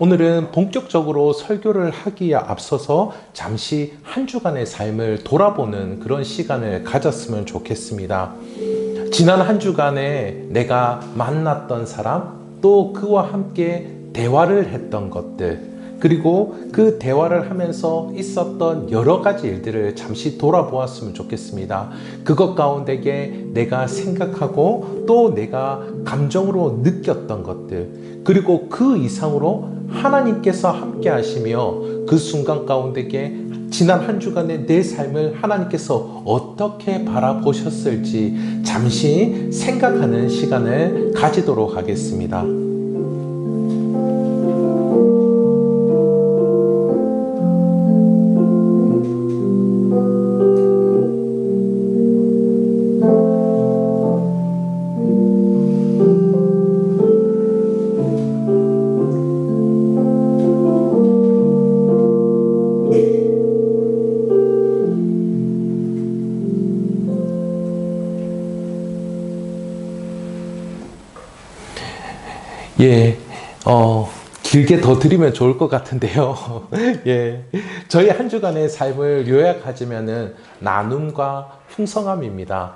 오늘은 본격적으로 설교를 하기에 앞서서 잠시 한 주간의 삶을 돌아보는 그런 시간을 가졌으면 좋겠습니다. 지난 한 주간에 내가 만났던 사람, 또 그와 함께 대화를 했던 것들, 그리고 그 대화를 하면서 있었던 여러 가지 일들을 잠시 돌아보았으면 좋겠습니다. 그것 가운데에 내가 생각하고 또 내가 감정으로 느꼈던 것들, 그리고 그 이상으로 하나님께서 함께 하시며 그 순간 가운데에 지난 한 주간의 내 삶을 하나님께서 어떻게 바라보셨을지 잠시 생각하는 시간을 가지도록 하겠습니다. 예, 길게 더 드리면 좋을 것 같은데요. 예, 저희 한 주간의 삶을 요약하자면은 나눔과 풍성함입니다.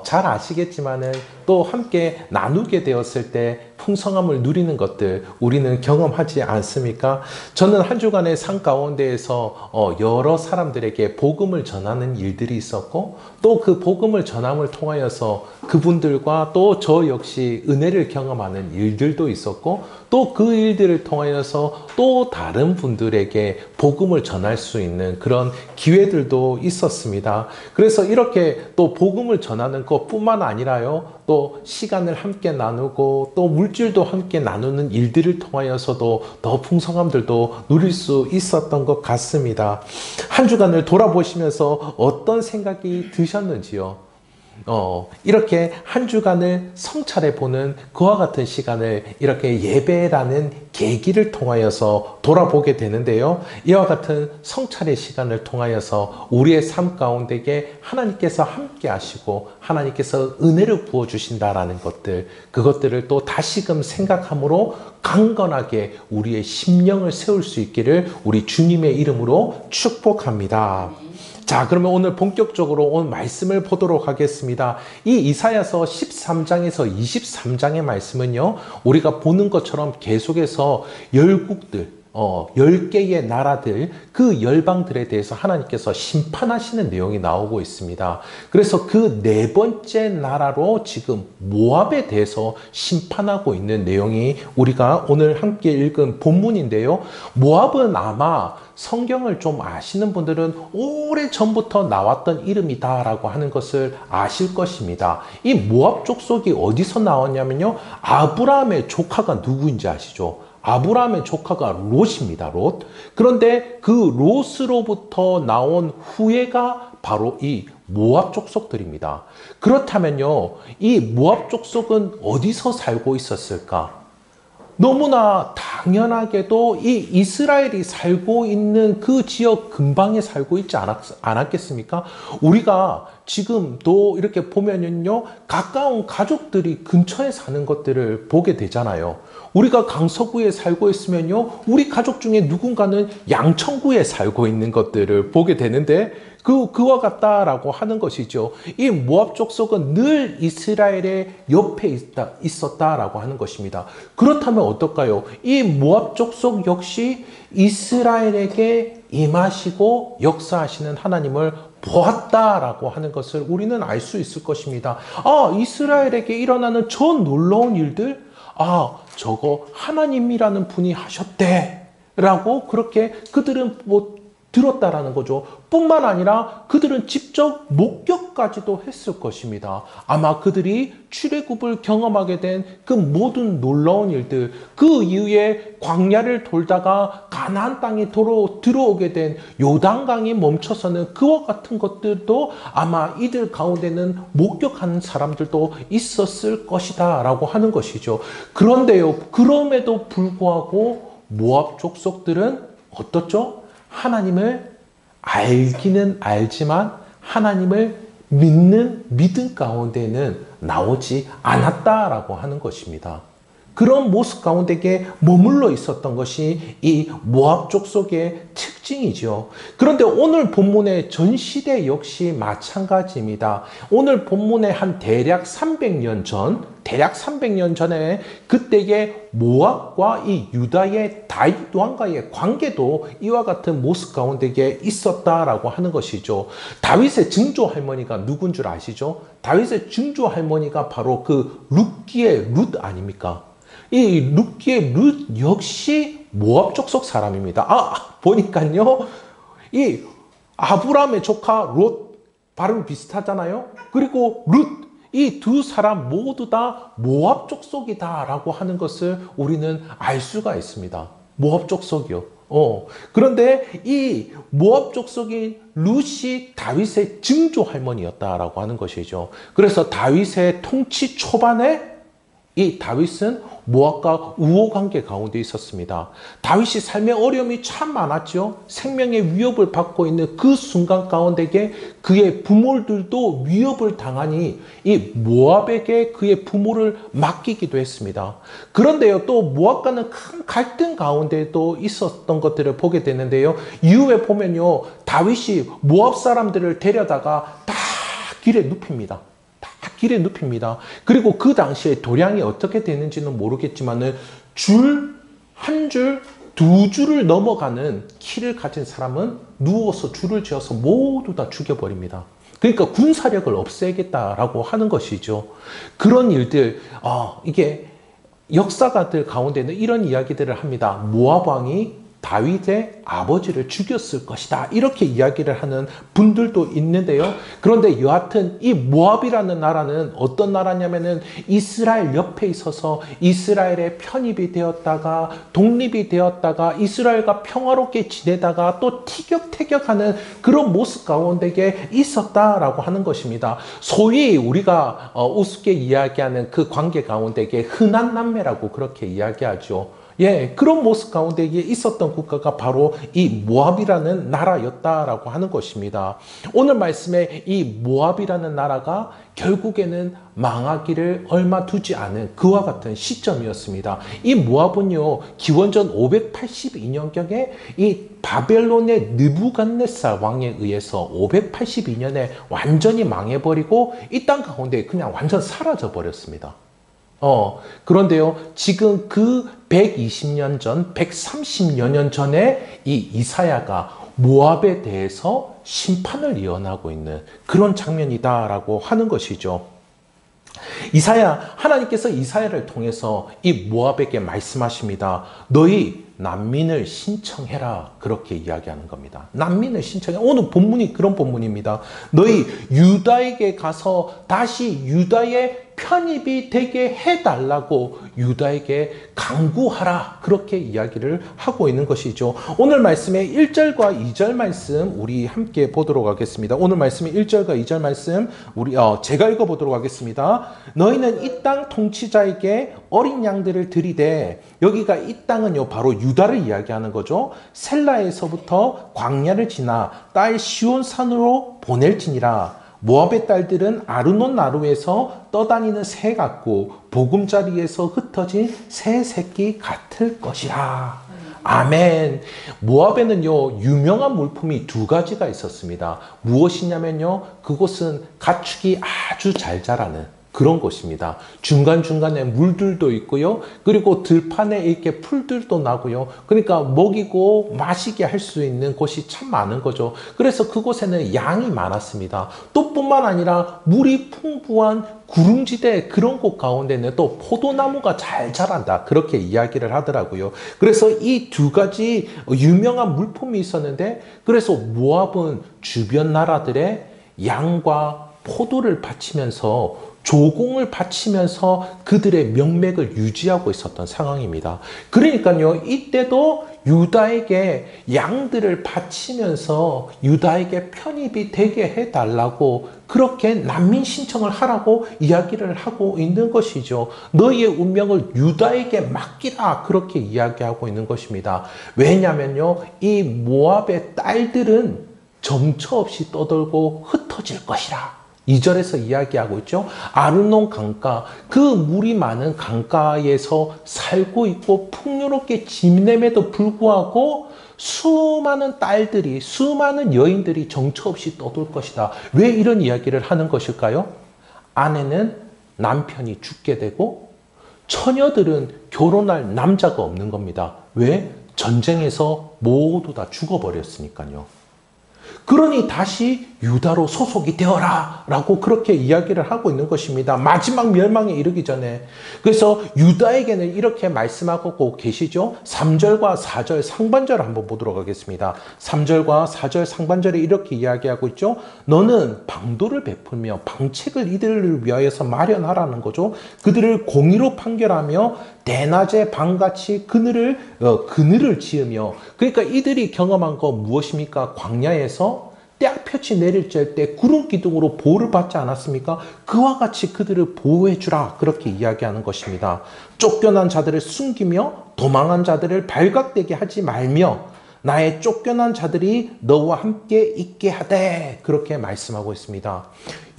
잘 아시겠지만은 또 함께 나누게 되었을 때 풍성함을 누리는 것들 우리는 경험하지 않습니까? 저는 한 주간의 삶 가운데에서 여러 사람들에게 복음을 전하는 일들이 있었고 또 그 복음을 전함을 통하여서 그분들과 또 저 역시 은혜를 경험하는 일들도 있었고 또 그 일들을 통하여서 또 다른 분들에게 복음을 전할 수 있는 그런 기회들도 있었습니다. 그래서 이렇게 또 복음을 전하는 것뿐만 아니라요, 또 시간을 함께 나누고 또 물질도 함께 나누는 일들을 통하여서도 더 풍성함들도 누릴 수 있었던 것 같습니다. 한 주간을 돌아보시면서 어떤 생각이 드셨는지요? 이렇게 한 주간을 성찰해 보는 그와 같은 시간을 이렇게 예배라는 계기를 통하여서 돌아보게 되는데요. 이와 같은 성찰의 시간을 통하여서 우리의 삶 가운데에 하나님께서 함께 하시고 하나님께서 은혜를 부어주신다라는 것들, 그것들을 또 다시금 생각함으로 강건하게 우리의 심령을 세울 수 있기를 우리 주님의 이름으로 축복합니다. 자, 그러면 오늘 본격적으로 오늘 말씀을 보도록 하겠습니다. 이 이사야서 13장에서 23장의 말씀은요, 우리가 보는 것처럼 계속해서 열국들, 10개의 나라들, 그 열방들에 대해서 하나님께서 심판하시는 내용이 나오고 있습니다. 그래서 그 네 번째 나라로 지금 모압에 대해서 심판하고 있는 내용이 우리가 오늘 함께 읽은 본문인데요. 모압은 아마 성경을 좀 아시는 분들은 오래 전부터 나왔던 이름이다라고 하는 것을 아실 것입니다. 이 모압 족속이 어디서 나왔냐면요, 아브라함의 조카가 누구인지 아시죠? 아브라함의 조카가 롯입니다. 롯. 그런데 그 롯으로부터 나온 후예가 바로 이 모압 족속들입니다. 그렇다면요, 이 모압 족속은 어디서 살고 있었을까? 너무나 당연하게도 이 이스라엘이 살고 있는 그 지역 근방에 살고 있지 않았겠습니까? 우리가 지금도 이렇게 보면요, 가까운 가족들이 근처에 사는 것들을 보게 되잖아요. 우리가 강서구에 살고 있으면요, 우리 가족 중에 누군가는 양천구에 살고 있는 것들을 보게 되는데 그와 같다라고 하는 것이죠. 이 모압 족속은 늘 이스라엘의 옆에 있었다라고 하는 것입니다. 그렇다면 어떨까요? 이 모압 족속 역시 이스라엘에게 임하시고 역사하시는 하나님을 보았다라고 하는 것을 우리는 알 수 있을 것입니다. 이스라엘에게 일어나는 저 놀라운 일들, 저거 하나님이라는 분이 하셨대 라고 그렇게 그들은 들었다라는 거죠. 뿐만 아니라 그들은 직접 목격까지도 했을 것입니다. 아마 그들이 출애굽을 경험하게 된 그 모든 놀라운 일들, 그 이후에 광야를 돌다가 가나안 땅에 들어오게 된 요단강이 멈춰서는 그와 같은 것들도 아마 이들 가운데는 목격하는 사람들도 있었을 것이다 라고 하는 것이죠. 그런데요, 그럼에도 불구하고 모압 족속들은 어떻죠? 하나님을 알기는 알지만 하나님을 믿는 믿음 가운데는 나오지 않았다라고 하는 것입니다. 그런 모습 가운데에 머물러 있었던 것이 이 모압 족속의 특징이죠. 그런데 오늘 본문의 전시대 역시 마찬가지입니다. 오늘 본문의 한 대략 300년 전에 그때의 모압과 이 유다의 다윗 왕과의 관계도 이와 같은 모습 가운데에 있었다라고 하는 것이죠. 다윗의 증조 할머니가 누군 줄 아시죠? 다윗의 증조 할머니가 바로 그 룻기의 룻 아닙니까? 이 룻기의 룻 역시 모압 족속 사람입니다. 보니까요, 이 아브라함의 조카 롯 발음이 비슷하잖아요. 그리고 룻, 이 두 사람 모두 다 모압 족속이다라고 하는 것을 우리는 알 수가 있습니다. 모압 족속이요. 그런데 이 모압 족속인 룻이 다윗의 증조 할머니였다라고 하는 것이죠. 그래서 다윗의 통치 초반에 이 다윗은 모압과 우호 관계 가운데 있었습니다. 다윗이 삶의 어려움이 참 많았죠. 생명의 위협을 받고 있는 그 순간 가운데에 그의 부모들도 위협을 당하니 이 모압에게 그의 부모를 맡기기도 했습니다. 그런데요, 또 모압과는 큰 갈등 가운데도 있었던 것들을 보게 되는데요. 이후에 보면요, 다윗이 모압 사람들을 데려다가 다 길에 눕힙니다. 길에 눕힙니다. 그리고 그 당시에 도량이 어떻게 되는지는 모르겠지만은 한 줄, 두 줄을 넘어가는 키를 가진 사람은 누워서 줄을 지어서 모두 다 죽여버립니다. 그러니까 군사력을 없애겠다라고 하는 것이죠. 그런 일들, 이게 역사가들 가운데는 이런 이야기들을 합니다. 모압 왕이 다윗의 아버지를 죽였을 것이다, 이렇게 이야기를 하는 분들도 있는데요. 그런데 여하튼 이 모압이라는 나라는 어떤 나라냐면은 이스라엘 옆에 있어서 이스라엘의 편입이 되었다가 독립이 되었다가 이스라엘과 평화롭게 지내다가 또 티격태격하는 그런 모습 가운데에 있었다라고 하는 것입니다. 소위 우리가 우습게 이야기하는 그 관계 가운데에 흔한 남매라고 그렇게 이야기하죠. 그런 모습 가운데에 있었던 국가가 바로 이 모압이라는 나라였다라고 하는 것입니다. 오늘 말씀에 이 모압이라는 나라가 결국에는 망하기를 얼마 두지 않은 그와 같은 시점이었습니다. 이 모압은요, 기원전 582년경에 이 바벨론의 느부갓네살 왕에 의해서 582년에 완전히 망해버리고 이 땅 가운데 그냥 완전 사라져 버렸습니다. 그런데요, 지금 그 120년 전, 130여 년 전에 이 이사야가 모압에 대해서 심판을 예언하고 있는 그런 장면이다라고 하는 것이죠. 하나님께서 이사야를 통해서 이 모압에게 말씀하십니다. 너희 난민을 신청해라, 그렇게 이야기하는 겁니다. 난민을 신청해. 오늘 본문이 그런 본문입니다. 너희 유다에게 가서 다시 유다의 편입이 되게 해달라고 유다에게 강구하라, 그렇게 이야기를 하고 있는 것이죠. 오늘 말씀의 1절과 2절 말씀 우리 함께 보도록 하겠습니다. 오늘 말씀의 1절과 2절 말씀 제가 읽어보도록 하겠습니다. 너희는 이 땅 통치자에게 어린 양들을 들이되, 여기가 이 땅은요 바로 유다를 이야기하는 거죠. 셀라에서부터 광야를 지나 딸 시온산으로 보낼지니라. 모압의 딸들은 아르논 나루에서 떠다니는 새 같고 보금자리에서 흩어진 새 새끼 같을 것이라. 아멘. 모압에는요 유명한 물품이 두 가지가 있었습니다. 무엇이냐면요, 그곳은 가축이 아주 잘 자라는 그런 곳입니다. 중간중간에 물들도 있고요. 그리고 들판에 이렇게 풀들도 나고요. 그러니까 먹이고 마시게 할 수 있는 곳이 참 많은 거죠. 그래서 그곳에는 양이 많았습니다. 또 뿐만 아니라 물이 풍부한 구릉지대, 그런 곳 가운데는 또 포도나무가 잘 자란다, 그렇게 이야기를 하더라고요. 그래서 이 두 가지 유명한 물품이 있었는데, 그래서 모압은 주변 나라들의 양과 포도를 바치면서, 조공을 바치면서 그들의 명맥을 유지하고 있었던 상황입니다. 그러니까요, 이때도 유다에게 양들을 바치면서 유다에게 편입이 되게 해달라고 그렇게 난민 신청을 하라고 이야기를 하고 있는 것이죠. 너희의 운명을 유다에게 맡기라, 그렇게 이야기하고 있는 것입니다. 왜냐면요, 이 모압의 딸들은 정처 없이 떠돌고 흩어질 것이라. 2절에서 이야기하고 있죠. 아르논 강가, 그 물이 많은 강가에서 살고 있고 풍요롭게 지냄에도 불구하고 수많은 딸들이, 수많은 여인들이 정처 없이 떠돌 것이다. 왜 이런 이야기를 하는 것일까요? 아내는 남편이 죽게 되고 처녀들은 결혼할 남자가 없는 겁니다. 왜? 전쟁에서 모두 다 죽어버렸으니까요. 그러니 다시 유다로 소속이 되어라 라고 그렇게 이야기를 하고 있는 것입니다. 마지막 멸망에 이르기 전에. 그래서 유다에게는 이렇게 말씀하고 계시죠. 3절과 4절 상반절을 한번 보도록 하겠습니다. 3절과 4절 상반절에 이렇게 이야기하고 있죠. 너는 방도를 베풀며 방책을 이들을 위하여서 마련하라는 거죠. 그들을 공의로 판결하며 대낮에 밤같이 그늘을 지으며, 그러니까 이들이 경험한 거 무엇입니까? 광야에서 떼약볕이 내릴 때 구름 기둥으로 보호를 받지 않았습니까? 그와 같이 그들을 보호해 주라, 그렇게 이야기하는 것입니다. 쫓겨난 자들을 숨기며 도망한 자들을 발각되게 하지 말며 나의 쫓겨난 자들이 너와 함께 있게 하되, 그렇게 말씀하고 있습니다.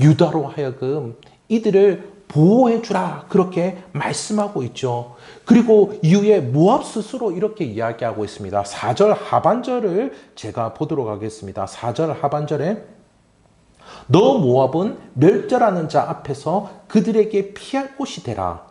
유다로 하여금 이들을 보호해 주라, 그렇게 말씀하고 있죠. 그리고 이후에 모압 스스로 이렇게 이야기하고 있습니다. 4절 하반절을 제가 보도록 하겠습니다. 4절 하반절에 너 모압은 멸절하는 자 앞에서 그들에게 피할 곳이 되라.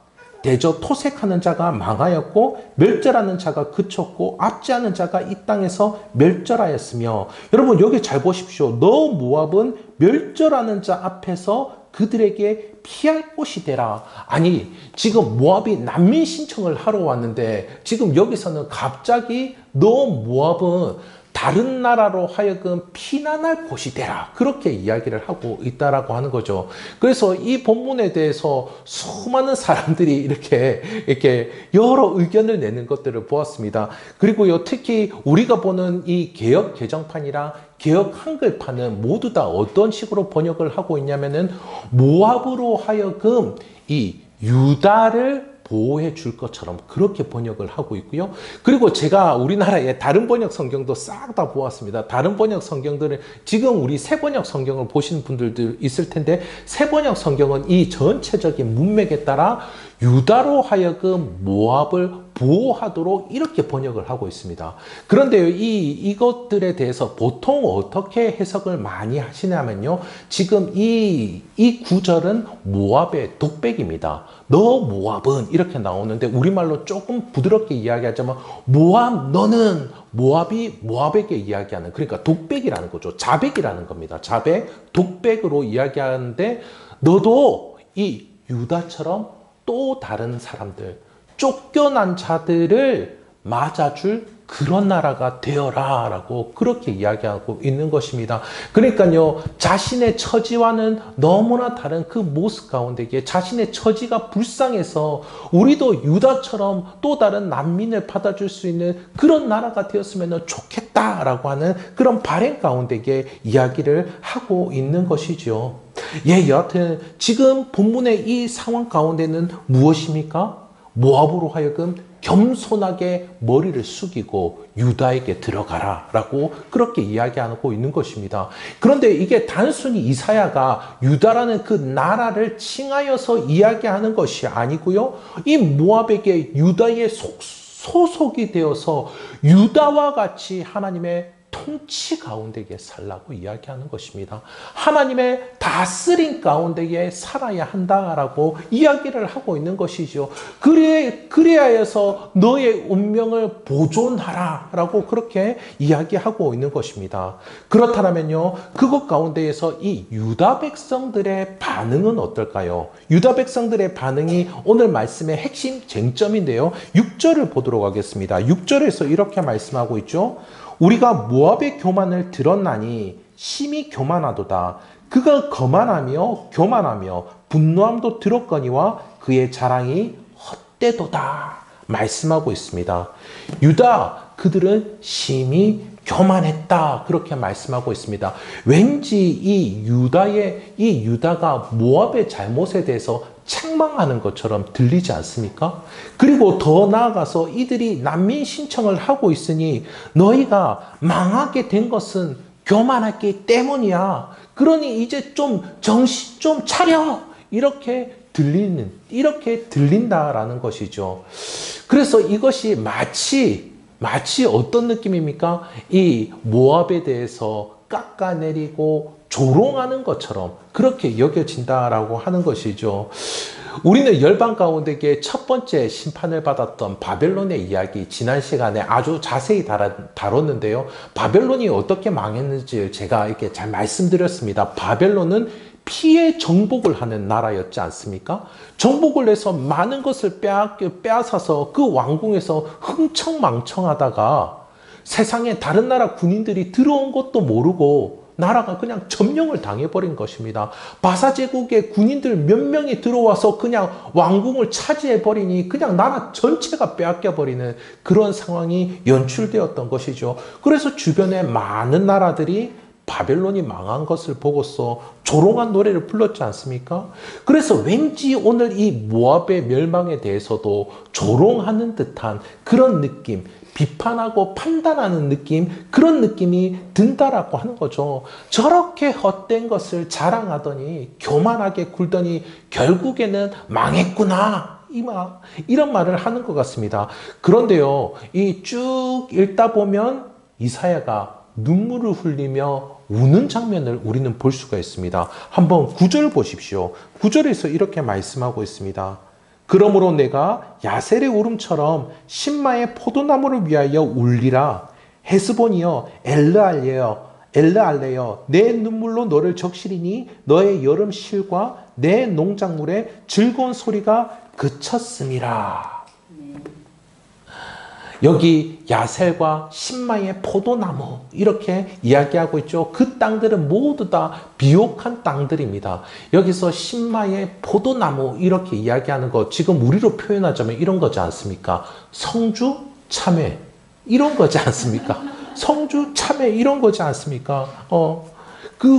대저 토색하는 자가 망하였고 멸절하는 자가 그쳤고 압제하는 자가 이 땅에서 멸절하였으며. 여러분 여기 잘 보십시오. 너 모압은 멸절하는 자 앞에서 그들에게 피할 곳이 되라. 아니, 지금 모압이 난민 신청을 하러 왔는데 지금 여기서는 갑자기 너 모압은 다른 나라로 하여금 피난할 곳이 되라, 그렇게 이야기를 하고 있다라고 하는 거죠. 그래서 이 본문에 대해서 수많은 사람들이 이렇게 여러 의견을 내는 것들을 보았습니다. 그리고요, 특히 우리가 보는 이 개역 개정판이랑 개역 한글판은 모두 다 어떤 식으로 번역을 하고 있냐면은 모압으로 하여금 이 유다를 보호해 줄 것처럼 그렇게 번역을 하고 있고요. 그리고 제가 우리나라의 다른 번역 성경도 싹 다 보았습니다. 다른 번역 성경들은 지금 우리 새 번역 성경을 보시는 분들도 있을 텐데, 새 번역 성경은 이 전체적인 문맥에 따라 유다로 하여금 모압을 보호하도록 이렇게 번역을 하고 있습니다. 그런데요, 이것들에 대해서 보통 어떻게 해석을 많이 하시냐면요, 지금 이 구절은 모압의 독백입니다. 너 모압은 이렇게 나오는데, 우리말로 조금 부드럽게 이야기하자면 모압 너는, 모압이 모압에게 이야기하는, 그러니까 독백이라는 거죠. 자백이라는 겁니다. 자백, 독백으로 이야기하는데, 너도 이 유다처럼 또 다른 사람들, 쫓겨난 자들을 맞아줄 그런 나라가 되어라 라고 그렇게 이야기하고 있는 것입니다. 그러니까요, 자신의 처지와는 너무나 다른 그 모습 가운데에 자신의 처지가 불쌍해서 우리도 유다처럼 또 다른 난민을 받아줄 수 있는 그런 나라가 되었으면 좋겠다라고 하는 그런 바람 가운데에 이야기를 하고 있는 것이죠. 예, 여하튼 지금 본문의 이 상황 가운데는 무엇입니까? 모압으로 하여금 겸손하게 머리를 숙이고 유다에게 들어가라 라고 그렇게 이야기하고 있는 것입니다. 그런데 이게 단순히 이사야가 유다라는 그 나라를 칭하여서 이야기하는 것이 아니고요, 이 모압에게 유다의 소속이 되어서 유다와 같이 하나님의 통치 가운데에 살라고 이야기하는 것입니다. 하나님의 다스림 가운데에 살아야 한다라고 이야기를 하고 있는 것이죠. 그래야 해서 너의 운명을 보존하라라고 그렇게 이야기하고 있는 것입니다. 그렇다면요, 그것 가운데에서 이 유다 백성들의 반응은 어떨까요? 유다 백성들의 반응이 오늘 말씀의 핵심 쟁점인데요. 6절을 보도록 하겠습니다. 6절에서 이렇게 말씀하고 있죠. 우리가 모압의 교만을 들었나니 심히 교만하도다. 그가 거만하며 교만하며 분노함도 들었거니와 그의 자랑이 헛되도다 말씀하고 있습니다. 유다, 그들은 심히 교만했다, 그렇게 말씀하고 있습니다. 왠지 이 유다가 모압의 잘못에 대해서 책망하는 것처럼 들리지 않습니까? 그리고 더 나아가서 이들이 난민 신청을 하고 있으니 너희가 망하게 된 것은 교만했기 때문이야. 그러니 이제 좀 정신 좀 차려. 이렇게 들린다라는 것이죠. 그래서 이것이 마치 어떤 느낌입니까? 이 모압에 대해서 깎아내리고 조롱하는 것처럼 그렇게 여겨진다라고 하는 것이죠. 우리는 열방 가운데에 첫 번째 심판을 받았던 바벨론의 이야기 지난 시간에 아주 자세히 다뤘는데요. 바벨론이 어떻게 망했는지 제가 이렇게 잘 말씀드렸습니다. 바벨론은 피해 정복을 하는 나라였지 않습니까? 정복을 해서 많은 것을 빼앗아서 그 왕궁에서 흥청망청하다가 세상에 다른 나라 군인들이 들어온 것도 모르고 나라가 그냥 점령을 당해버린 것입니다. 바사 제국의 군인들 몇 명이 들어와서 그냥 왕궁을 차지해버리니 그냥 나라 전체가 빼앗겨버리는 그런 상황이 연출되었던 것이죠. 그래서 주변에 많은 나라들이 바벨론이 망한 것을 보고서 조롱한 노래를 불렀지 않습니까? 그래서 왠지 오늘 이 모압의 멸망에 대해서도 조롱하는 듯한 그런 느낌, 비판하고 판단하는 느낌, 그런 느낌이 든다라고 하는 거죠. 저렇게 헛된 것을 자랑하더니 교만하게 굴더니 결국에는 망했구나. 이런 말을 하는 것 같습니다. 그런데요, 이 쭉 읽다 보면 이사야가 눈물을 흘리며 우는 장면을 우리는 볼 수가 있습니다. 한번 9절 보십시오. 9절에서 이렇게 말씀하고 있습니다. 그러므로 내가 야셀의 울음처럼 신마의 포도나무를 위하여 울리라. 헤스본이여 엘르알레여 내 눈물로 너를 적시리니 너의 여름 실과 내 농작물의 즐거운 소리가 그쳤음이라. 여기 야셀과 신마의 포도나무 이렇게 이야기하고 있죠. 그 땅들은 모두 다 비옥한 땅들입니다. 여기서 신마의 포도나무 이렇게 이야기하는 거 지금 우리로 표현하자면 이런 거지 않습니까? 성주 참외 이런 거지 않습니까? 성주 참외 이런 거지 않습니까?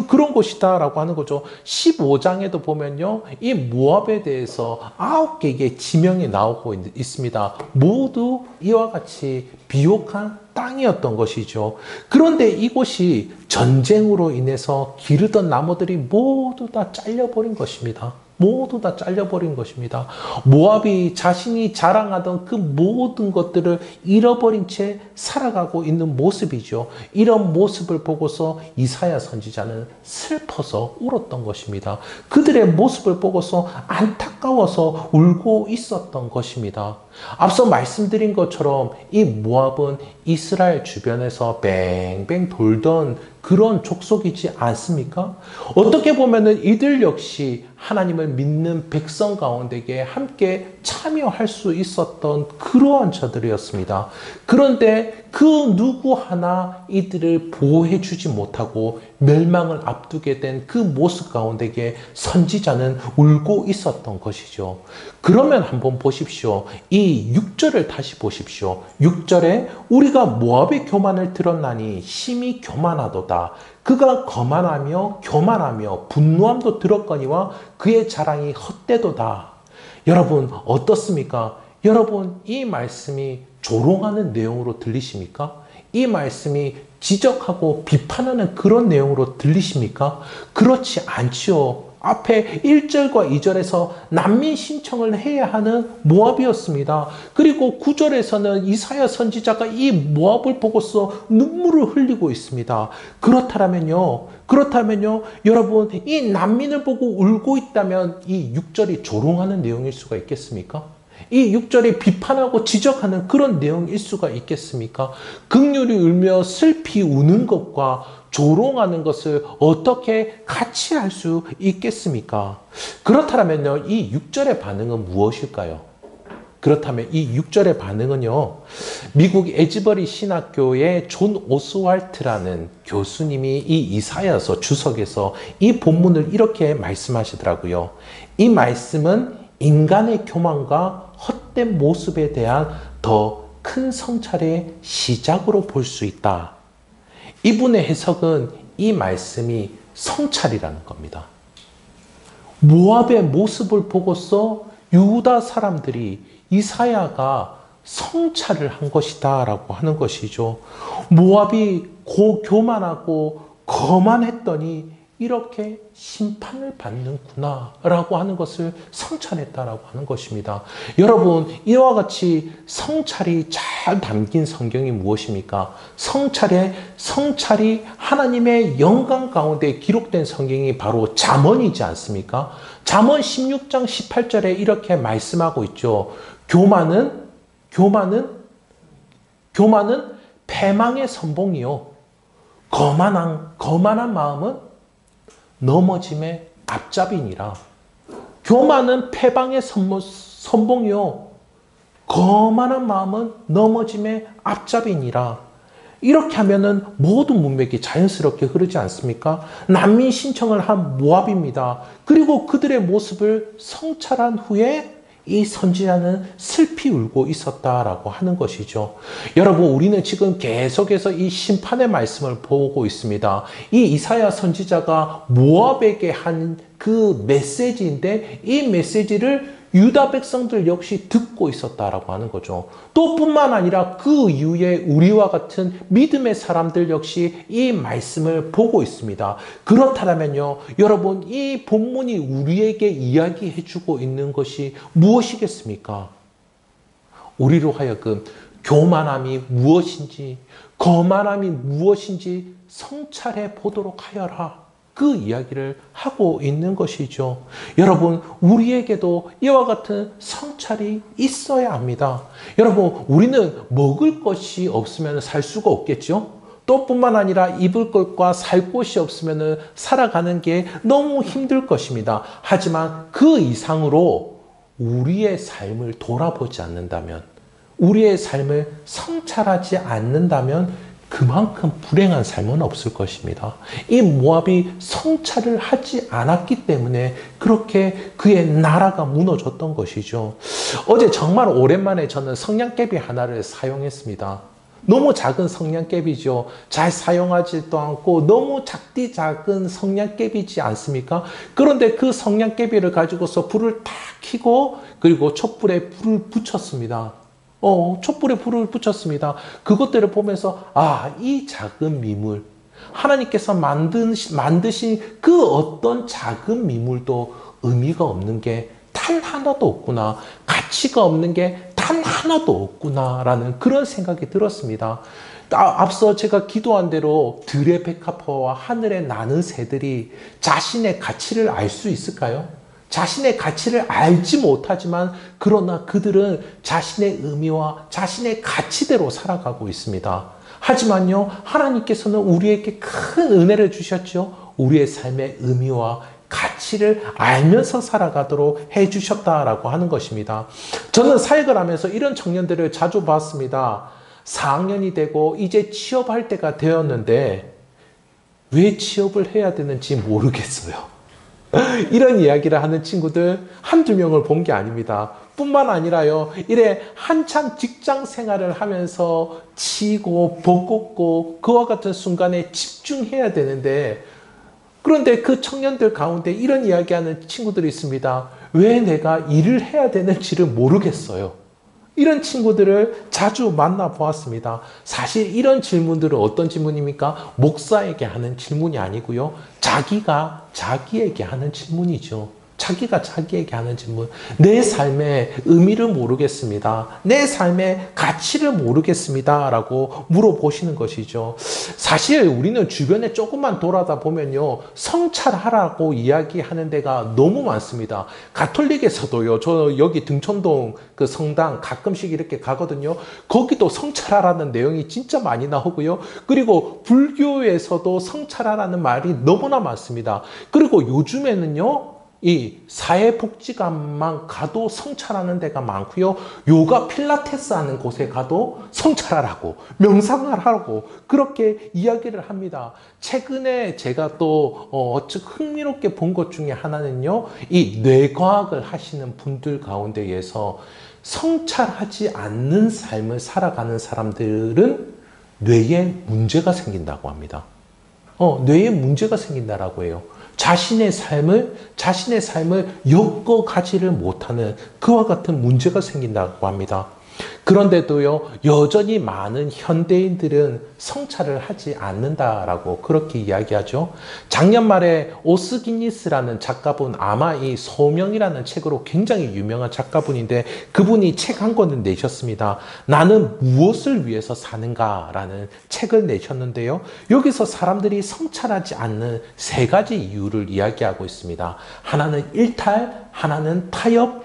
그런 곳이다라고 하는 거죠. 15장에도 보면요. 이 모압에 대해서 9개의 지명이 나오고 있습니다. 모두 이와 같이 비옥한 땅이었던 것이죠. 그런데 이곳이 전쟁으로 인해서 기르던 나무들이 모두 다 잘려버린 것입니다. 모두 다 잘려버린 것입니다. 모압이 자신이 자랑하던 그 모든 것들을 잃어버린 채 살아가고 있는 모습이죠. 이런 모습을 보고서 이사야 선지자는 슬퍼서 울었던 것입니다. 그들의 모습을 보고서 안타까워서 울고 있었던 것입니다. 앞서 말씀드린 것처럼 이 모압은 이스라엘 주변에서 뱅뱅 돌던 그런 족속이지 않습니까? 어떻게 보면은 이들 역시 하나님을 믿는 백성 가운데에 함께 참여할 수 있었던 그러한 자들이었습니다. 그런데 그 누구 하나 이들을 보호해 주지 못하고 멸망을 앞두게 된 그 모습 가운데에 선지자는 울고 있었던 것이죠. 그러면 한번 보십시오. 이 6절을 다시 보십시오. 6절에 우리가 모압의 교만을 들었나니 심히 교만하도다. 그가 거만하며 교만하며 분노함도 들었거니와 그의 자랑이 헛되도다. 여러분 어떻습니까? 여러분 이 말씀이 조롱하는 내용으로 들리십니까? 이 말씀이 지적하고 비판하는 그런 내용으로 들리십니까? 그렇지 않지요. 앞에 1절과 2절에서 난민 신청을 해야 하는 모압이었습니다. 그리고 9절에서는 이사야 선지자가 이 모압을 보고서 눈물을 흘리고 있습니다. 그렇다면요, 여러분 이 난민을 보고 울고 있다면 이 6절이 조롱하는 내용일 수가 있겠습니까? 이 6절이 비판하고 지적하는 그런 내용일 수가 있겠습니까? 긍휼히 울며 슬피 우는 것과 조롱하는 것을 어떻게 같이 할 수 있겠습니까? 그렇다면요, 이 6절의 반응은 무엇일까요? 그렇다면 이 6절의 반응은요, 미국 에즈버리 신학교의 존 오스왈트라는 교수님이 이 이사야서 주석에서 이 본문을 이렇게 말씀하시더라고요. 이 말씀은 인간의 교만과 헛된 모습에 대한 더 큰 성찰의 시작으로 볼 수 있다. 이분의 해석은 이 말씀이 성찰이라는 겁니다. 모압의 모습을 보고서 유다 사람들이 이사야가 성찰을 한 것이다 라고 하는 것이죠. 모압이 교만하고 거만했더니 이렇게 심판을 받는구나 라고 하는 것을 성찰했다라고 하는 것입니다. 여러분, 이와 같이 성찰이 잘 담긴 성경이 무엇입니까? 성찰이 하나님의 영광 가운데 기록된 성경이 바로 잠언이지 않습니까? 잠언 16장 18절에 이렇게 말씀하고 있죠. 교만은 패망의 선봉이요, 거만한 마음은 넘어짐의 앞잡이니라. 교만은 패방의 선봉이요, 거만한 마음은 넘어짐의 앞잡이니라. 이렇게 하면은 모든 문맥이 자연스럽게 흐르지 않습니까? 난민 신청을 한 모압입니다. 그리고 그들의 모습을 성찰한 후에 이 선지자는 슬피 울고 있었다라고 하는 것이죠. 여러분, 우리는 지금 계속해서 이 심판의 말씀을 보고 있습니다. 이 이사야 선지자가 모압에게 한 그 메시지인데, 이 메시지를 유다 백성들 역시 듣고 있었다라고 하는 거죠. 또 뿐만 아니라 그 이후에 우리와 같은 믿음의 사람들 역시 이 말씀을 보고 있습니다. 그렇다면요, 여러분, 이 본문이 우리에게 이야기해주고 있는 것이 무엇이겠습니까? 우리로 하여금 교만함이 무엇인지, 거만함이 무엇인지 성찰해 보도록 하여라, 그 이야기를 하고 있는 것이죠. 여러분, 우리에게도 이와 같은 성찰이 있어야 합니다. 여러분, 우리는 먹을 것이 없으면 살 수가 없겠죠? 또 뿐만 아니라 입을 것과 살 곳이 없으면 살아가는 게 너무 힘들 것입니다. 하지만 그 이상으로 우리의 삶을 돌아보지 않는다면, 우리의 삶을 성찰하지 않는다면 그만큼 불행한 삶은 없을 것입니다. 이 모압이 성찰을 하지 않았기 때문에 그렇게 그의 나라가 무너졌던 것이죠. 어제 정말 오랜만에 저는 성냥개비 하나를 사용했습니다. 너무 작은 성냥개비죠. 잘 사용하지도 않고 너무 작은 성냥개비지 않습니까? 그런데 그 성냥개비를 가지고서 불을 탁 켜고 그리고 촛불에 불을 붙였습니다. 촛불에 불을 붙였습니다. 그것들을 보면서, 이 작은 미물, 하나님께서 만드신 그 어떤 작은 미물도 의미가 없는 게 단 하나도 없구나, 가치가 없는 게 단 하나도 없구나라는 그런 생각이 들었습니다. 앞서 제가 기도한 대로 들의 백합화와 하늘에 나는 새들이 자신의 가치를 알 수 있을까요? 자신의 가치를 알지 못하지만 그러나 그들은 자신의 의미와 자신의 가치대로 살아가고 있습니다. 하지만요, 하나님께서는 우리에게 큰 은혜를 주셨죠. 우리의 삶의 의미와 가치를 알면서 살아가도록 해주셨다라고 하는 것입니다. 저는 사역을 하면서 이런 청년들을 자주 봤습니다. 4학년이 되고 이제 취업할 때가 되었는데 왜 취업을 해야 되는지 모르겠어요. 이런 이야기를 하는 친구들 한두 명을 본 게 아닙니다. 뿐만 아니라요, 이래 한참 직장 생활을 하면서 치고 볶고 그와 같은 순간에 집중해야 되는데, 그런데 그 청년들 가운데 이런 이야기하는 친구들이 있습니다. 왜 내가 일을 해야 되는지를 모르겠어요. 이런 친구들을 자주 만나보았습니다. 사실 이런 질문들은 어떤 질문입니까? 목사에게 하는 질문이 아니고요, 자기가 자기에게 하는 질문이죠. 자기가 자기에게 하는 질문. 내 삶의 의미를 모르겠습니다. 내 삶의 가치를 모르겠습니다. 라고 물어보시는 것이죠. 사실 우리는 주변에 조금만 돌아다 보면요, 성찰하라고 이야기하는 데가 너무 많습니다. 가톨릭에서도요, 저 여기 등촌동 그 성당 가끔씩 이렇게 가거든요. 거기도 성찰하라는 내용이 진짜 많이 나오고요. 그리고 불교에서도 성찰하라는 말이 너무나 많습니다. 그리고 요즘에는요, 이 사회복지관만 가도 성찰하는 데가 많고요. 요가 필라테스 하는 곳에 가도 성찰하라고, 명상하라고 그렇게 이야기를 합니다. 최근에 제가 또 흥미롭게 본 것 중에 하나는요, 이 뇌과학을 하시는 분들 가운데에서 성찰하지 않는 삶을 살아가는 사람들은 뇌에 문제가 생긴다고 합니다. 뇌에 문제가 생긴다라고 해요. 자신의 삶을 엮어가지를 못하는 그와 같은 문제가 생긴다고 합니다. 그런데도요, 여전히 많은 현대인들은 성찰을 하지 않는다라고 그렇게 이야기하죠. 작년 말에 오스기니스라는 작가분, 아마 이 소명이라는 책으로 굉장히 유명한 작가분인데 그분이 책 한 권을 내셨습니다. 나는 무엇을 위해서 사는가라는 책을 내셨는데요. 여기서 사람들이 성찰하지 않는 세 가지 이유를 이야기하고 있습니다. 하나는 일탈, 하나는 타협,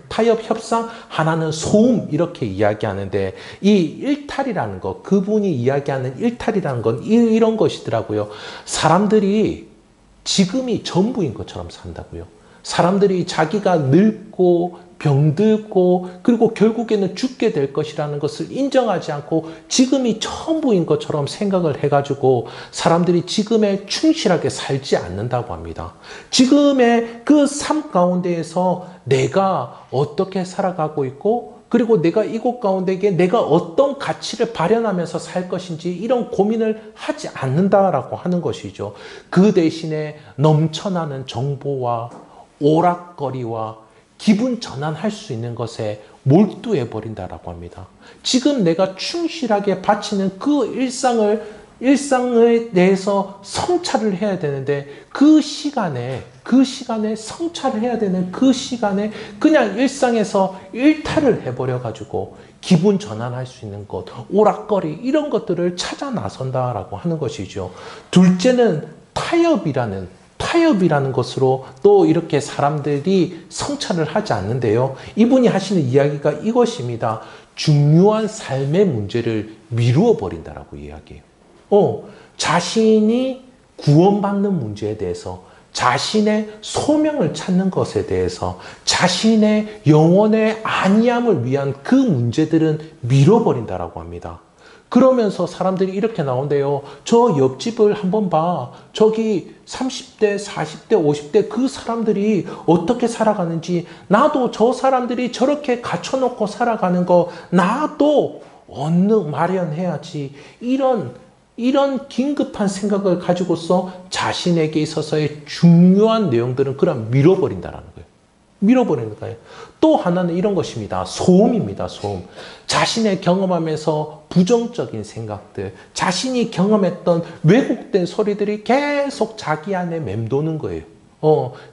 타협 협상, 하나는 소음, 이렇게 이야기하는데 이 일탈이라는 것, 그분이 이야기하는 일탈이라는 건 이런 것이더라고요. 사람들이 지금이 전부인 것처럼 산다고요. 사람들이 자기가 늙고 병들고 그리고 결국에는 죽게 될 것이라는 것을 인정하지 않고 지금이 전부인 것처럼 생각을 해가지고 사람들이 지금에 충실하게 살지 않는다고 합니다. 지금의 그 삶 가운데에서 내가 어떻게 살아가고 있고 그리고 내가 이곳 가운데에 내가 어떤 가치를 발현하면서 살 것인지 이런 고민을 하지 않는다라고 하는 것이죠. 그 대신에 넘쳐나는 정보와 오락거리와 기분 전환할 수 있는 것에 몰두해 버린다라고 합니다. 지금 내가 충실하게 바치는 그 일상에 대해서 성찰을 해야 되는데 그 시간에 성찰을 해야 되는 그 시간에 그냥 일상에서 일탈을 해버려 가지고 기분 전환할 수 있는 것, 오락거리 이런 것들을 찾아 나선다라고 하는 것이죠. 둘째는 타협이라는 것으로 또 이렇게 사람들이 성찰을 하지 않는데요. 이분이 하시는 이야기가 이것입니다. 중요한 삶의 문제를 미루어 버린다라고 이야기해요. 자신이 구원받는 문제에 대해서, 자신의 소명을 찾는 것에 대해서, 자신의 영혼의 안위함을 위한 그 문제들은 미뤄버린다라고 합니다. 그러면서 사람들이 이렇게 나온대요. 저 옆집을 한번 봐. 저기 30대, 40대, 50대 그 사람들이 어떻게 살아가는지 나도 저 사람들이 저렇게 갖춰놓고 살아가는 거 나도 얼른 마련해야지. 이런 긴급한 생각을 가지고서 자신에게 있어서의 중요한 내용들은 그냥 밀어버린다라는 거예요. 밀어버리는 거예요. 또 하나는 이런 것입니다. 소음입니다. 소음. 자신의 경험하면서 부정적인 생각들, 자신이 경험했던 왜곡된 소리들이 계속 자기 안에 맴도는 거예요.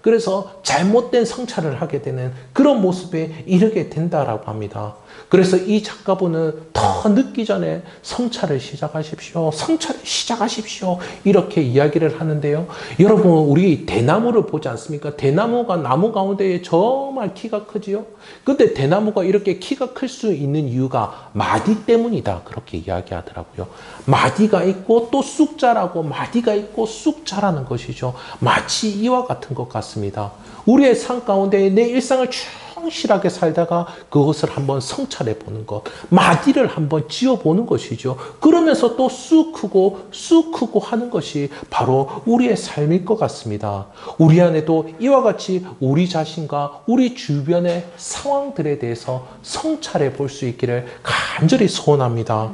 그래서 잘못된 성찰을 하게 되는 그런 모습에 이르게 된다라고 합니다. 그래서 이 작가분은 더 늦기 전에 성찰을 시작하십시오. 성찰을 시작하십시오. 이렇게 이야기를 하는데요. 여러분, 우리 대나무를 보지 않습니까? 대나무가 나무 가운데에 정말 키가 크지요? 근데 대나무가 이렇게 키가 클 수 있는 이유가 마디 때문이다. 그렇게 이야기하더라고요. 마디가 있고 또 쑥 자라고 마디가 있고 쑥 자라는 것이죠. 마치 이와 같은 것 같습니다. 우리의 삶 가운데 내 일상을 충실하게 살다가 그것을 한번 성찰해 보는 것, 마디를 한번 지어보는 것이죠. 그러면서 또 쑥 크고 하는 것이 바로 우리의 삶일 것 같습니다. 우리 안에도 이와 같이 우리 자신과 우리 주변의 상황들에 대해서 성찰해 볼 수 있기를 간절히 소원합니다.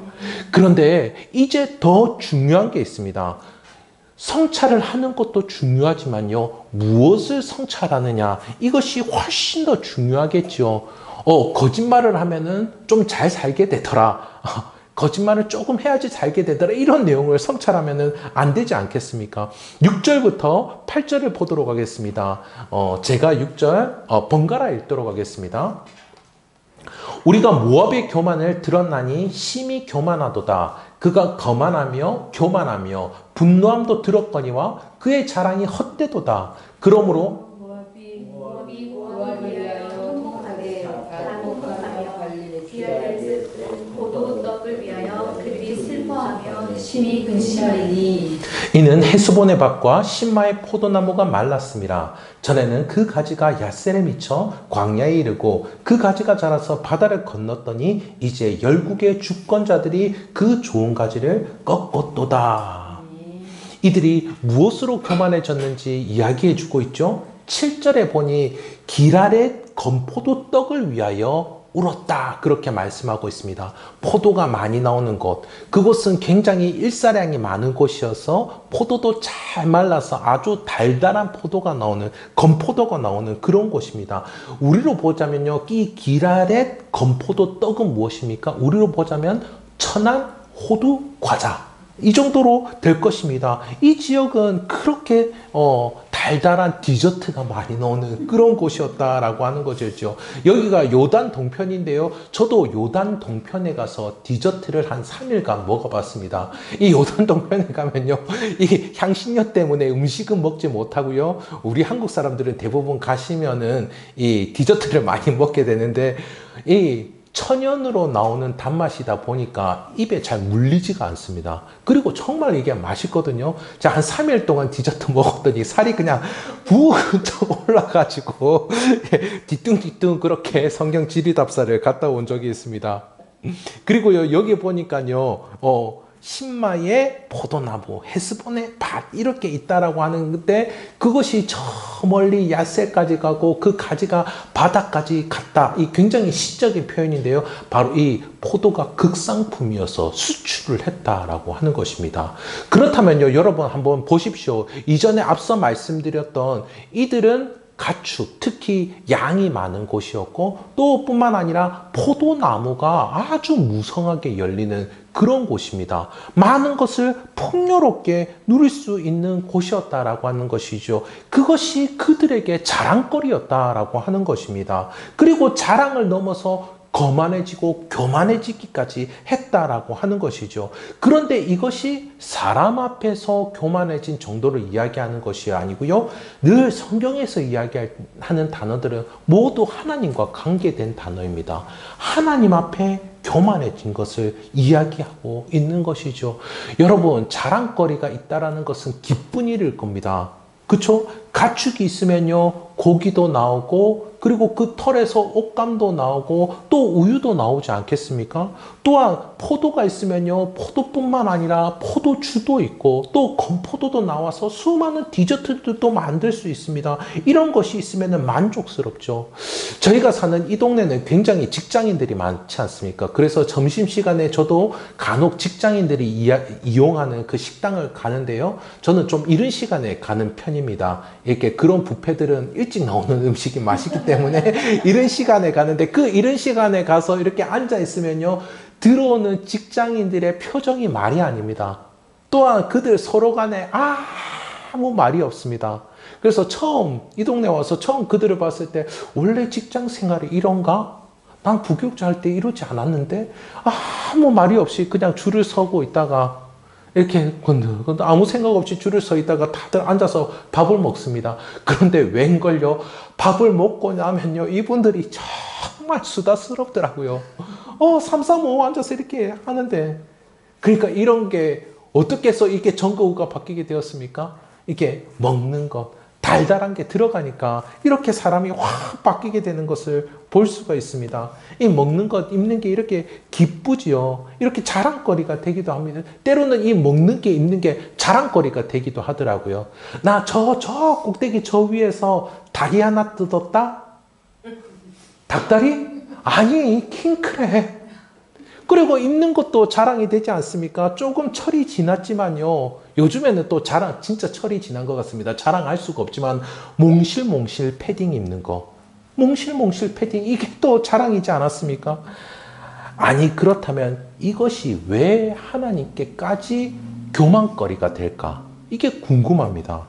그런데 이제 더 중요한 게 있습니다. 성찰을 하는 것도 중요하지만요, 무엇을 성찰하느냐, 이것이 훨씬 더 중요하겠죠. 거짓말을 하면은 좀 잘 살게 되더라. 거짓말을 조금 해야지 살게 되더라. 이런 내용을 성찰하면은 안 되지 않겠습니까? 6절부터 8절을 보도록 하겠습니다. 제가 6절 번갈아 읽도록 하겠습니다. 우리가 모압의 교만을 들었나니 심히 교만하도다. 그가 거만하며 교만하며 분노함도 들었거니와 그의 자랑이 헛되도다. 그러므로 모압이 위하여 통곡하되 포도떡을 위하여 그들이 슬퍼하며 심히 근심하리니 이는 헤스본의 밭과 신마의 포도나무가 말랐음이라. 전에는 그 가지가 야셀에 미쳐 광야에 이르고 그 가지가 자라서 바다를 건넜더니 이제 열국의 주권자들이 그 좋은 가지를 꺾었도다. 이들이 무엇으로 교만해졌는지 이야기해 주고 있죠. 7절에 보니 기랄의 건포도 떡을 위하여 울었다 그렇게 말씀하고 있습니다. 포도가 많이 나오는 곳, 그곳은 굉장히 일사량이 많은 곳이어서 포도도 잘 말라서 아주 달달한 포도가 나오는, 건포도가 나오는 그런 곳입니다. 우리로 보자면요, 이 기라렛 건포도 떡은 무엇입니까? 우리로 보자면 천안 호두 과자, 이 정도로 될 것입니다. 이 지역은 그렇게 달달한 디저트가 많이 나오는 그런 곳이었다라고 하는 거죠. 여기가 요단 동편인데요. 저도 요단 동편에 가서 디저트를 한 3일간 먹어봤습니다. 이 요단 동편에 가면요, 이 향신료 때문에 음식은 먹지 못하고요. 우리 한국 사람들은 대부분 가시면은 이 디저트를 많이 먹게 되는데, 이 천연으로 나오는 단맛이다 보니까 입에 잘 물리지가 않습니다. 그리고 정말 이게 맛있거든요. 자, 한 3일 동안 디저트 먹었더니 살이 그냥 부쩍 올라가지고 뒤뚱뒤뚱 그렇게 성경 지리답사를 갔다 온 적이 있습니다. 그리고요, 여기 보니까요, 신마의 포도나무, 헤스본의 밭 이렇게 있다라고 하는데, 그것이 저 멀리 야셀까지 가고 그 가지가 바다까지 갔다. 이 굉장히 시적인 표현인데요. 바로 이 포도가 극상품이어서 수출을 했다라고 하는 것입니다. 그렇다면요, 여러분 한번 보십시오. 이전에 앞서 말씀드렸던 이들은 가축, 특히 양이 많은 곳이었고, 또 뿐만 아니라 포도나무가 아주 무성하게 열리는 그런 곳입니다. 많은 것을 풍요롭게 누릴 수 있는 곳이었다라고 하는 것이죠. 그것이 그들에게 자랑거리였다라고 하는 것입니다. 그리고 자랑을 넘어서 거만해지고 교만해지기까지 했다라고 하는 것이죠. 그런데 이것이 사람 앞에서 교만해진 정도를 이야기하는 것이 아니고요. 늘 성경에서 이야기하는 단어들은 모두 하나님과 관계된 단어입니다. 하나님 앞에 교만해진 것을 이야기하고 있는 것이죠. 여러분, 자랑거리가 있다라는 것은 기쁜 일일 겁니다. 그쵸? 가축이 있으면요, 고기도 나오고, 그리고 그 털에서 옷감도 나오고, 또 우유도 나오지 않겠습니까? 또한 포도가 있으면요, 포도뿐만 아니라 포도주도 있고, 또 건포도도 나와서 수많은 디저트들도 만들 수 있습니다. 이런 것이 있으면 만족스럽죠. 저희가 사는 이 동네는 굉장히 직장인들이 많지 않습니까? 그래서 점심시간에 저도 간혹 직장인들이 이용하는 그 식당을 가는데요, 저는 좀 이른 시간에 가는 편입니다. 이렇게 그런 뷔페들은 일찍 나오는 음식이 맛있기 때문에 이른 시간에 가는데, 그 이른 시간에 가서 이렇게 앉아 있으면요, 들어오는 직장인들의 표정이 말이 아닙니다. 또한 그들 서로 간에 아무 말이 없습니다. 그래서 이 동네 와서 처음 그들을 봤을 때, 원래 직장 생활이 이런가? 난 부교육자 할 때 이러지 않았는데, 아무 말이 없이 그냥 줄을 서고 있다가 이렇게 건들 아무 생각 없이 줄을 서 있다가 다들 앉아서 밥을 먹습니다. 그런데 웬걸요, 밥을 먹고 나면요, 이분들이 정말 수다스럽더라고요. 335 앉아서 이렇게 하는데, 그러니까 이런 게 어떻게 해서 이렇게 전거구가 바뀌게 되었습니까? 이게 먹는 것, 달달한 게 들어가니까 이렇게 사람이 확 바뀌게 되는 것을 볼 수가 있습니다. 이 먹는 것, 입는 게 이렇게 기쁘지요. 이렇게 자랑거리가 되기도 합니다. 때로는 이 먹는 게, 입는 게 자랑거리가 되기도 하더라고요. 나 저 꼭대기 저 위에서 다리 하나 뜯었다? 닭다리? 아니, 킹크랩. 그리고 입는 것도 자랑이 되지 않습니까? 조금 철이 지났지만요, 요즘에는 또 진짜 철이 지난 것 같습니다. 자랑할 수가 없지만, 몽실몽실 패딩 입는 거. 몽실몽실 패딩, 이게 또 자랑이지 않았습니까? 아니, 그렇다면 이것이 왜 하나님께까지 교만거리가 될까? 이게 궁금합니다.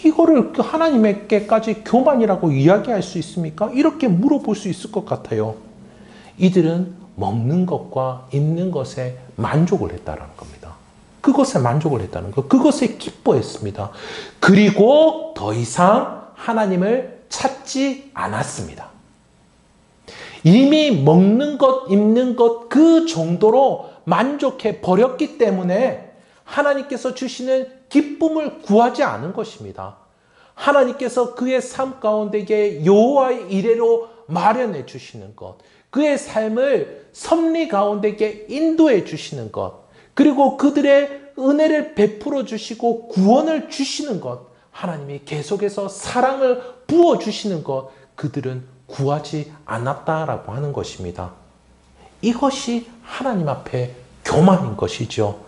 이거를 하나님께까지 교만이라고 이야기할 수 있습니까? 이렇게 물어볼 수 있을 것 같아요. 이들은 먹는 것과 입는 것에 만족을 했다는 겁니다. 그것에 만족을 했다는 것, 그것에 기뻐했습니다. 그리고 더 이상 하나님을 찾지 않았습니다. 이미 먹는 것, 입는 것 그 정도로 만족해 버렸기 때문에 하나님께서 주시는 기쁨을 구하지 않은 것입니다. 하나님께서 그의 삶 가운데에 여호와의 이레로 마련해 주시는 것, 그의 삶을 섭리 가운데에 인도해 주시는 것, 그리고 그들의 은혜를 베풀어 주시고 구원을 주시는 것, 하나님이 계속해서 사랑을 부어 주시는 것, 그들은 구하지 않았다라고 하는 것입니다. 이것이 하나님 앞에 교만인 것이죠.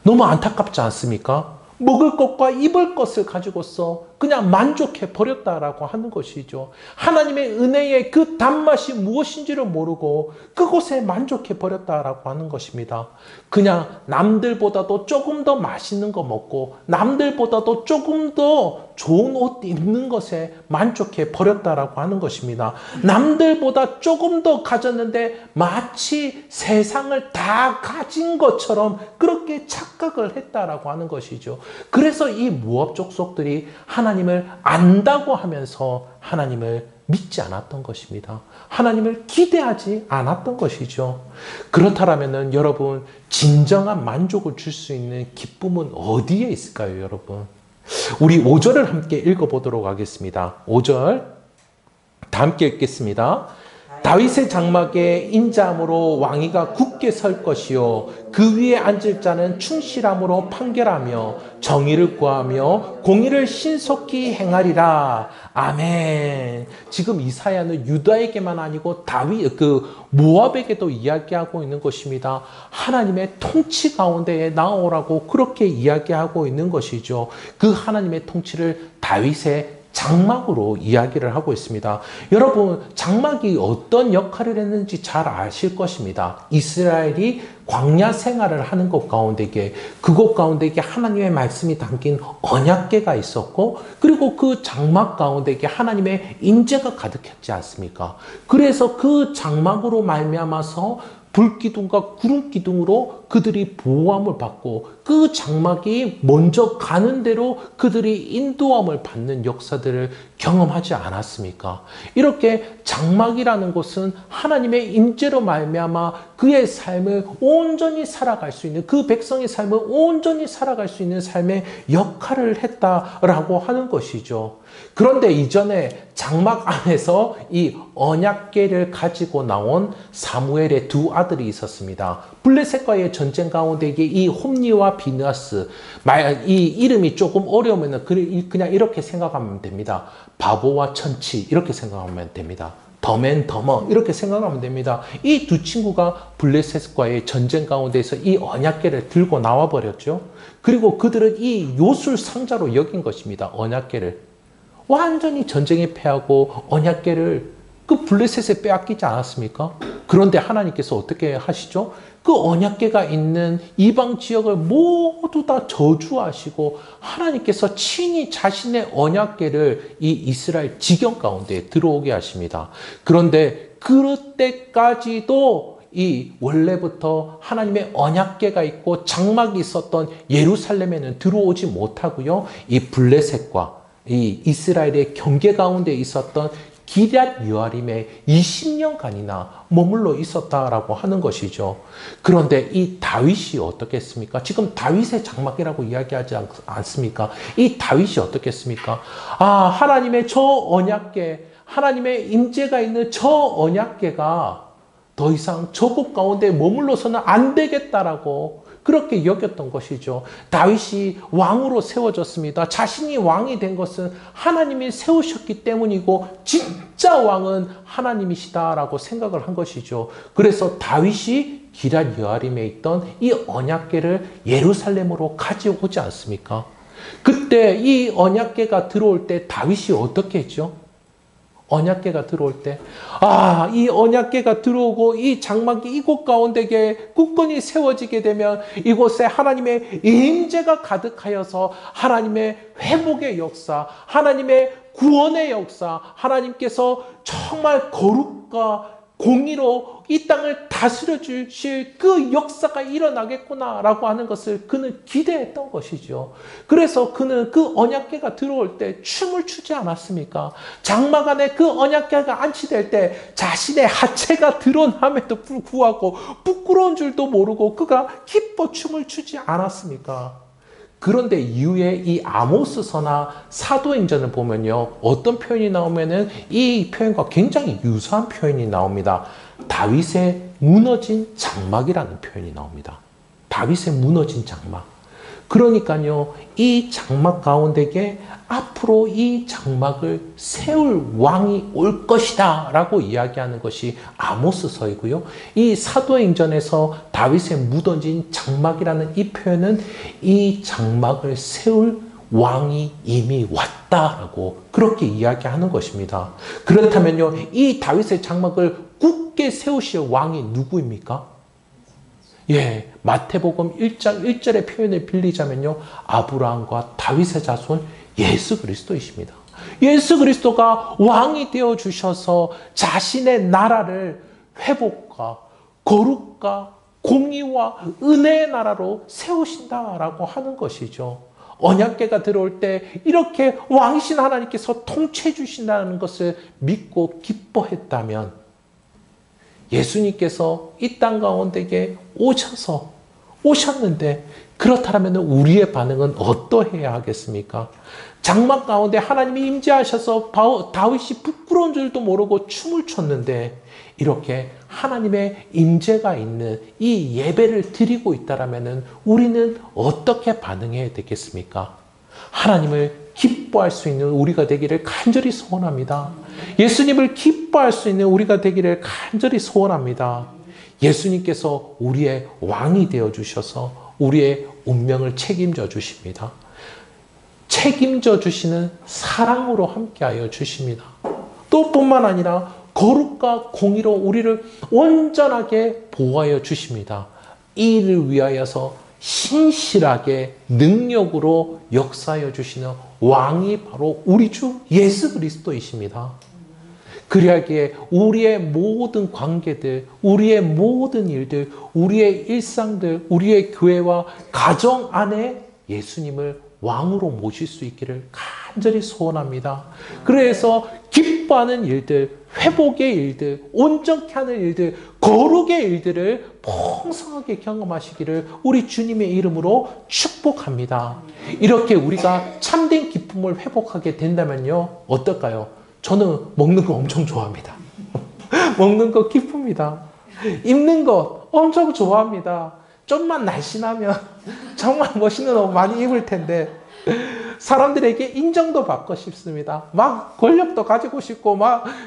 너무 안타깝지 않습니까? 먹을 것과 입을 것을 가지고서 그냥 만족해 버렸다라고 하는 것이죠. 하나님의 은혜의 그 단맛이 무엇인지를 모르고 그곳에 만족해 버렸다라고 하는 것입니다. 그냥 남들보다도 조금 더 맛있는 거 먹고 남들보다도 조금 더 좋은 옷 입는 것에 만족해 버렸다라고 하는 것입니다. 남들보다 조금 더 가졌는데 마치 세상을 다 가진 것처럼 그렇게 착각을 했다라고 하는 것이죠. 그래서 이 모압 족속들이 하나님을 안다고 하면서 하나님을 믿지 않았던 것입니다. 하나님을 기대하지 않았던 것이죠. 그렇다면 여러분, 진정한 만족을 줄 수 있는 기쁨은 어디에 있을까요, 여러분? 우리 5절을 함께 읽어보도록 하겠습니다. 5절 다 함께 읽겠습니다. 다윗의 장막에 인자함으로 왕위가 굳게 설 것이요 그 위에 앉을 자는 충실함으로 판결하며 정의를 구하며 공의를 신속히 행하리라. 아멘. 지금 이사야는 유다에게만 아니고 모압에게도 이야기하고 있는 것입니다. 하나님의 통치 가운데에 나오라고 그렇게 이야기하고 있는 것이죠. 그 하나님의 통치를 다윗의 장막으로 이야기를 하고 있습니다. 여러분, 장막이 어떤 역할을 했는지 잘 아실 것입니다. 이스라엘이 광야 생활을 하는 것 가운데에 그곳 가운데에 하나님의 말씀이 담긴 언약궤가 있었고 그리고 그 장막 가운데에 하나님의 임재가 가득했지 않습니까? 그래서 그 장막으로 말미암아서 불기둥과 구름기둥으로 그들이 보호함을 받고 그 장막이 먼저 가는 대로 그들이 인도함을 받는 역사들을 경험하지 않았습니까? 이렇게 장막이라는 것은 하나님의 임재로 말미암아 그의 삶을 온전히 살아갈 수 있는, 그 백성의 삶을 온전히 살아갈 수 있는 삶의 역할을 했다라고 하는 것이죠. 그런데 이전에 장막 안에서 이 언약궤를 가지고 나온 사무엘의 두 아들이 있었습니다. 블레셋과의 전쟁 가운데 이 홈니와 비느하스, 이 이름이 조금 어려우면 그냥 이렇게 생각하면 됩니다. 바보와 천치 이렇게 생각하면 됩니다. 더맨 더머 이렇게 생각하면 됩니다. 이 두 친구가 블레셋과의 전쟁 가운데서 이 언약궤를 들고 나와 버렸죠. 그리고 그들은 이 요술 상자로 여긴 것입니다. 언약궤를 완전히 전쟁에 패하고 언약궤를 그 블레셋에 빼앗기지 않았습니까? 그런데 하나님께서 어떻게 하시죠? 그 언약궤가 있는 이방 지역을 모두 다 저주하시고 하나님께서 친히 자신의 언약궤를 이 이스라엘 지경 가운데 들어오게 하십니다. 그런데 그때까지도 이 원래부터 하나님의 언약궤가 있고 장막이 있었던 예루살렘에는 들어오지 못하고요. 이 블레셋과 이 이스라엘의 경계 가운데 있었던 기럇 여아림에 20년간이나 머물러 있었다라고 하는 것이죠. 그런데 이 다윗이 어떻겠습니까? 지금 다윗의 장막이라고 이야기하지 않습니까? 이 다윗이 어떻겠습니까? 하나님의 저 언약궤, 하나님의 임재가 있는 저 언약궤가 더 이상 저곳 가운데 머물러서는 안 되겠다라고 그렇게 여겼던 것이죠. 다윗이 왕으로 세워졌습니다. 자신이 왕이 된 것은 하나님이 세우셨기 때문이고 진짜 왕은 하나님이시다라고 생각을 한 것이죠. 그래서 다윗이 기럇 여아림에 있던 이 언약궤를 예루살렘으로 가져오지 않습니까? 그때 이 언약궤가 들어올 때 다윗이 어떻게 했죠? 언약궤가 들어올 때, 이 언약궤가 들어오고 이 장막이 이곳 가운데에 굳건히 세워지게 되면 이곳에 하나님의 임재가 가득하여서 하나님의 회복의 역사, 하나님의 구원의 역사, 하나님께서 정말 거룩과 공의로 이 땅을 다스려 주실 그 역사가 일어나겠구나라고 하는 것을 그는 기대했던 것이죠. 그래서 그는 그 언약궤가 들어올 때 춤을 추지 않았습니까? 장막 안에 그 언약궤가 안치될 때 자신의 하체가 드러남에도 불구하고 부끄러운 줄도 모르고 그가 기뻐 춤을 추지 않았습니까? 그런데 이후에 이 아모스서나 사도행전을 보면요. 어떤 표현이 나오면은 이 표현과 굉장히 유사한 표현이 나옵니다. 다윗의 무너진 장막이라는 표현이 나옵니다. 다윗의 무너진 장막. 그러니까요, 이 장막 가운데에 앞으로 이 장막을 세울 왕이 올 것이다 라고 이야기하는 것이 아모스서이고요. 이 사도행전에서 다윗에 묻어진 장막이라는 이 표현은 이 장막을 세울 왕이 이미 왔다라고 그렇게 이야기하는 것입니다. 그렇다면요, 이 다윗의 장막을 굳게 세우실 왕이 누구입니까? 예, 마태복음 1장 1절의 표현을 빌리자면요, 아브라함과 다윗의 자손 예수 그리스도이십니다. 예수 그리스도가 왕이 되어 주셔서 자신의 나라를 회복과 거룩과 공의와 은혜의 나라로 세우신다라고 하는 것이죠. 언약궤가 들어올 때 이렇게 왕이신 하나님께서 통치해 주신다는 것을 믿고 기뻐했다면 예수님께서 이 땅 가운데에 오셨는데 그렇다면 우리의 반응은 어떠해야 하겠습니까? 장막 가운데 하나님이 임재하셔서 다윗이 부끄러운 줄도 모르고 춤을 췄는데 이렇게 하나님의 임재가 있는 이 예배를 드리고 있다면 우리는 어떻게 반응해야 되겠습니까? 하나님을 기뻐할 수 있는 우리가 되기를 간절히 소원합니다. 예수님을 기뻐할 수 있는 우리가 되기를 간절히 소원합니다. 예수님께서 우리의 왕이 되어 주셔서 우리의 운명을 책임져 주십니다. 책임져 주시는 사랑으로 함께하여 주십니다. 또 뿐만 아니라 거룩과 공의로 우리를 온전하게 보호하여 주십니다. 이를 위하여서 신실하게 능력으로 역사하여 주시는 왕이 바로 우리 주 예수 그리스도이십니다. 그리하기에 우리의 모든 관계들, 우리의 모든 일들, 우리의 일상들, 우리의 교회와 가정 안에 예수님을 왕으로 모실 수 있기를 간절히 소원합니다. 그래서 기뻐하는 일들, 회복의 일들, 온전케 하는 일들, 거룩의 일들을 풍성하게 경험하시기를 우리 주님의 이름으로 축복합니다. 이렇게 우리가 참된 기쁨을 회복하게 된다면요, 어떨까요? 저는 먹는 거 엄청 좋아합니다. 먹는 거 기쁩니다. 입는 거 엄청 좋아합니다. 좀만 날씬하면 정말 멋있는 옷 많이 입을 텐데 사람들에게 인정도 받고 싶습니다. 막 권력도 가지고 싶고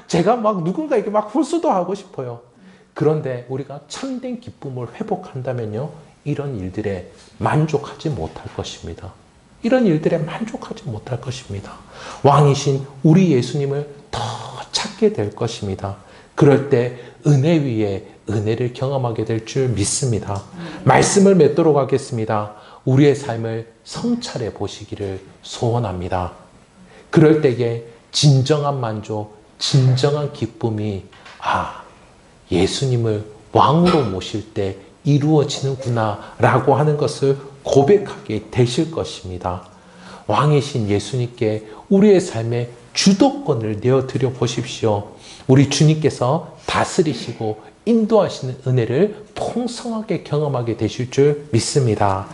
제가 누군가에게 훈수도 하고 싶어요. 그런데 우리가 참된 기쁨을 회복한다면요, 이런 일들에 만족하지 못할 것입니다. 이런 일들에 만족하지 못할 것입니다. 왕이신 우리 예수님을 더 찾게 될 것입니다. 그럴 때 은혜 위에 은혜를 경험하게 될 줄 믿습니다. 말씀을 맺도록 하겠습니다. 우리의 삶을 성찰해 보시기를 소원합니다. 그럴 때에 진정한 만족, 진정한 기쁨이 예수님을 왕으로 모실 때 이루어지는구나 라고 하는 것을 고백하게 되실 것입니다. 왕이신 예수님께 우리의 삶의 주도권을 내어드려 보십시오. 우리 주님께서 다스리시고 인도하시는 은혜를 풍성하게 경험하게 되실 줄 믿습니다.